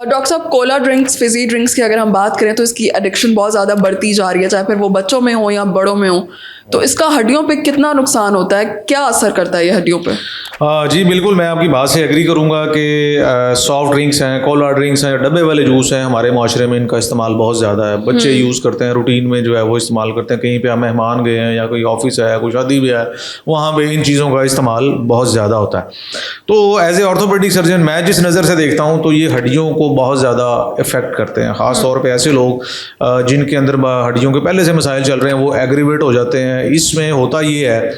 Doctor صاحب کولا drinks fuzzy drinks کی اگر ہم بات کریں تو اس کی ایڈکشن بہت زیادہ بڑھتی جا رہی ہے, چاہے پھر وہ بچوں میں ہوں یا بڑوں میں ہوں. تو اس کا ہڈیوں پہ کتنا نقصان ہوتا ہے, کیا اثر کرتا ہے یہ ہڈیوں پہ؟ جی بالکل, میں آپ کی بات سے ایگری کروں گا کہ سافٹ ڈرنکس ہیں, کولا ڈرنکس ہیں, ڈبے والے جوس ہیں, ہمارے معاشرے میں ان کا استعمال بہت زیادہ ہے. بچے یوز کرتے ہیں, روٹین میں جو ہے وہ استعمال کرتے ہیں. کہیں پہ مہمان گئے ہیں یا کوئی آفس ہے, کوئی شادی بھی ہے, وہاں پہ ان چیزوں کا استعمال بہت زیادہ ہوتا ہے. تو ایز اے آرتھوپیڈک سرجن میں جس نظر سے دیکھتا ہوں تو یہ ہڈیوں کو بہت زیادہ افیکٹ کرتے ہیں. خاص طور پہ ایسے لوگ جن کے اندر ہڈیوں کے پہلے سے مسائل چل رہے ہیں, وہ ایگریویٹ ہو جاتے ہیں. اس میں ہوتا یہ ہے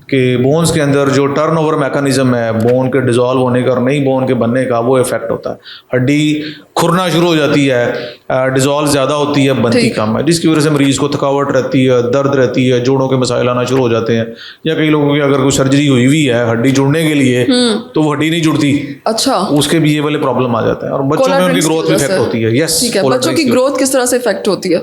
کہ بونز کے اندر جو ٹرن اوور میکانزم ہے, بون کے ڈیزالو ہونے کا اور نئی بون کے بننے کا, وہ افیکٹ ہوتا ہے. ہڈی کھرنا شروع ہو جاتی ہے, ڈیزالو زیادہ ہوتی ہے, بنتی کم ہے, جس کی وجہ سے مریض کو تھکاوٹ رہتی ہے, درد رہتی ہے, جوڑوں کے مسائل آنا شروع ہو جاتے ہیں. یا کئی لوگوں کی اگر کوئی سرجری ہوئی ہوئی ہے ہڈی جڑنے کے لیے تو وہ ہڈی نہیں جڑتی, اچھا, اس کے بھی یہ والے پرابلم آ جاتے ہیں. اور بچوں میں ان کی گروتھ بھی افیکٹ ہوتی ہے. یس, ٹھیک ہے, بچوں کی گروتھ کس طرح سے افیکٹ ہوتی ہے؟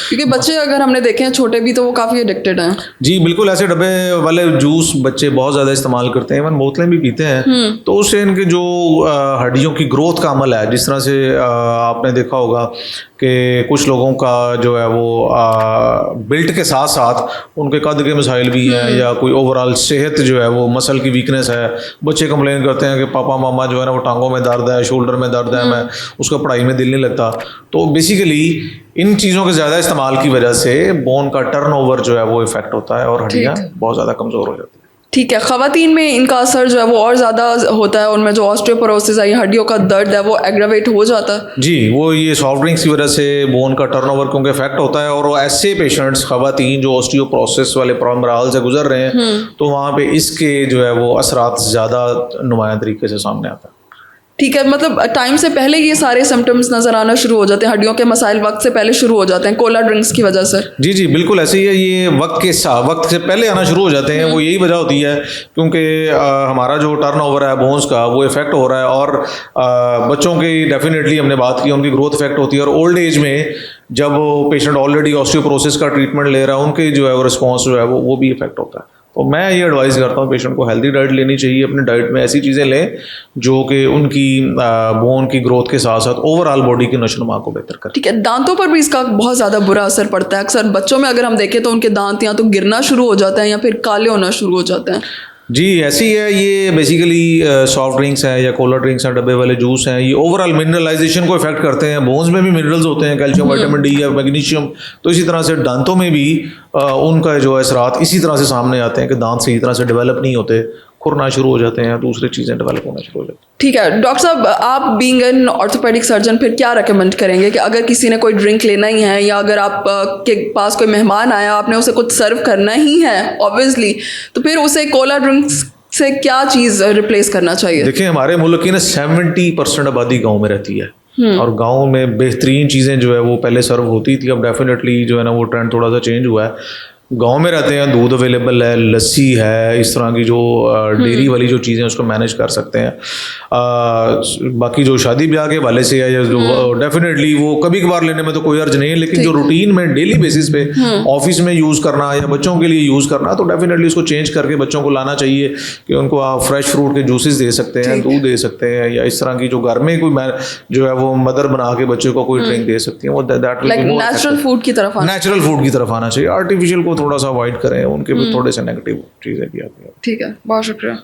کیونکہ بچے اگر ہم نے دیکھے ہیں چھوٹے بھی تو وہ کافی ایڈکٹیڈ ہیں. جی بالکل, ایسے ڈبے والے جوس بچے بہت زیادہ استعمال کرتے ہیں, ایون بوتلیں بھی پیتے ہیں. تو اس سے ان کے جو ہڈیوں کی گروتھ کا عمل ہے, جس طرح سے آپ نے دیکھا ہوگا کہ کچھ لوگوں کا جو ہے وہ بلٹ کے ساتھ ساتھ ان کے قد کے مسائل بھی ہیں, یا کوئی اوور آل صحت جو ہے وہ مسل کی ویکنیس ہے. بچے کمپلین کرتے ہیں کہ پاپا ماما جو ہے نا وہ ٹانگوں میں درد ہے, شولڈر میں درد ہے, میں اس کا پڑھائی میں دل نہیں لگتا. تو بیسیکلی ان چیزوں کے زیادہ استعمال کی وجہ سے بون کا ٹرن اوور جو ہے وہ افیکٹ ہوتا ہے اور ہڈیاں بہت زیادہ کمزور ہو جاتی ہیں. ٹھیک ہے, خواتین میں ان کا اثر جو ہے وہ اور زیادہ ہوتا ہے, ان میں جو آسٹیوپوروسس ہے, ہڈیوں کا درد ہے, وہ ایگراویٹ ہو جاتا ہے. جی, وہ یہ سافٹ ڈرنکس کی وجہ سے بون کا ٹرن اوور کیونکہ افیکٹ ہوتا ہے, اور وہ ایسے پیشنٹس خواتین جو آسٹیوپوروسس والے مراحل سے گزر رہے ہیں تو وہاں پہ اس کے جو ہے وہ اثرات زیادہ نمایاں طریقے سے سامنے آتا ہے. ٹھیک ہے, مطلب ٹائم سے پہلے یہ سارے سمٹمز نظر آنا شروع ہو جاتے ہیں, ہڈیوں کے مسائل وقت سے پہلے شروع ہو جاتے ہیں کولا ڈرنکس کی وجہ سے. جی جی بالکل ایسے ہی ہے, یہ وقت سے پہلے آنا شروع ہو جاتے ہیں. وہ یہی وجہ ہوتی ہے کیونکہ ہمارا جو ٹرن اوور ہے بونز کا وہ افیکٹ ہو رہا ہے, اور بچوں کی ڈیفینیٹلی ہم نے بات کی, ان کی گروتھ افیکٹ ہوتی ہے. اور اولڈ ایج میں جب وہ پیشنٹ آلریڈی آسٹیوپوروسس کا ٹریٹمنٹ لے رہا ہے, ان کے جو ہے وہ رسپانس جو ہے وہ بھی افیکٹ ہوتا ہے. تو میں یہ ایڈوائز کرتا ہوں پیشنٹ کو ہیلدی ڈائٹ لینی چاہیے. اپنے ڈائٹ میں ایسی چیزیں لیں جو کہ ان کی بون کی گروتھ کے ساتھ ساتھ اوور آل باڈی کی نشو و نما کو بہتر کریں. ٹھیک ہے, دانتوں پر بھی اس کا بہت زیادہ برا اثر پڑتا ہے. اکثر بچوں میں اگر ہم دیکھیں تو ان کے دانت یا تو گرنا شروع ہو جاتے ہیں یا پھر کالے ہونا شروع ہو جاتے ہیں. جی ایسی ہے, یہ بیسیکلی سافٹ ڈرنکس ہیں یا کولا ڈرنکس ہیں, ڈبے والے جوس ہیں, یہ اوور آل منرلائزیشن کو افیکٹ کرتے ہیں. بونز میں بھی منرلز ہوتے ہیں, کیلشیم, وائٹامن ڈی یا میگنیشیم. تو اسی طرح سے دانتوں میں بھی ان کا جو اثرات اسی طرح سے سامنے آتے ہیں کہ دانت صحیح طرح سے ڈیولپ نہیں ہوتے, کھرنا شروع ہو جاتے ہیں, دوسری چیزیں ڈیولپ ہونا شروع ہو جاتی ہیں. ٹھیک ہے ڈاکٹر صاحب, آپ بینگ این آرتھوپیڈک سرجن پھر کیا ریکمینڈ کریں گے کہ اگر کسی نے کوئی ڈرنک لینا ہی ہے, یا اگر آپ کے پاس کوئی مہمان آیا, آپ نے اسے کچھ سرو کرنا ہی ہے اوبویسلی, تو پھر اسے کولا ڈرنکس سے کیا چیز ریپلیس کرنا چاہیے؟ دیکھیں ہمارے ملک کی نا 70% آبادی گاؤں میں رہتی ہے, اور گاؤں میں بہترین چیزیں جو ہے وہ پہلے سرو ہوتی تھی. اب ڈیفینیٹلی جو ہے نا وہ ٹرینڈ تھوڑا سا چینج ہوا ہے. گاؤں میں رہتے ہیں, دودھ اویلیبل ہے, لسی ہے, اس طرح کی جو ڈیری والی جو چیزیں اس کو مینیج کر سکتے ہیں. باقی جو شادی بیاہ کے والے سے ہے, جو ڈیفینیٹلی وہ کبھی کبھار لینے میں تو کوئی عرض نہیں ہے, لیکن جو روٹین میں ڈیلی بیسس پہ آفس میں یوز کرنا یا بچوں کے لیے یوز کرنا, تو ڈیفینیٹلی اس کو چینج کر کے بچوں کو لانا چاہیے کہ ان کو آپ فریش فروٹ کے جوسز دے سکتے ہیں, دودھ دے سکتے ہیں, یا اس طرح کی جو گھر میں کوئی جو ہے وہ مدر بنا کے بچے کو کوئی ڈرنک دے سکتی ہیں. وہ نیچرل فوڈ کی طرف آنا چاہیے. آرٹیفیشیل کو تھوڑا سا اوائڈ کریں, ان کے بھی تھوڑے سے نیگیٹو چیزیں بھی آتی ہیں. ٹھیک ہے, بہت شکریہ.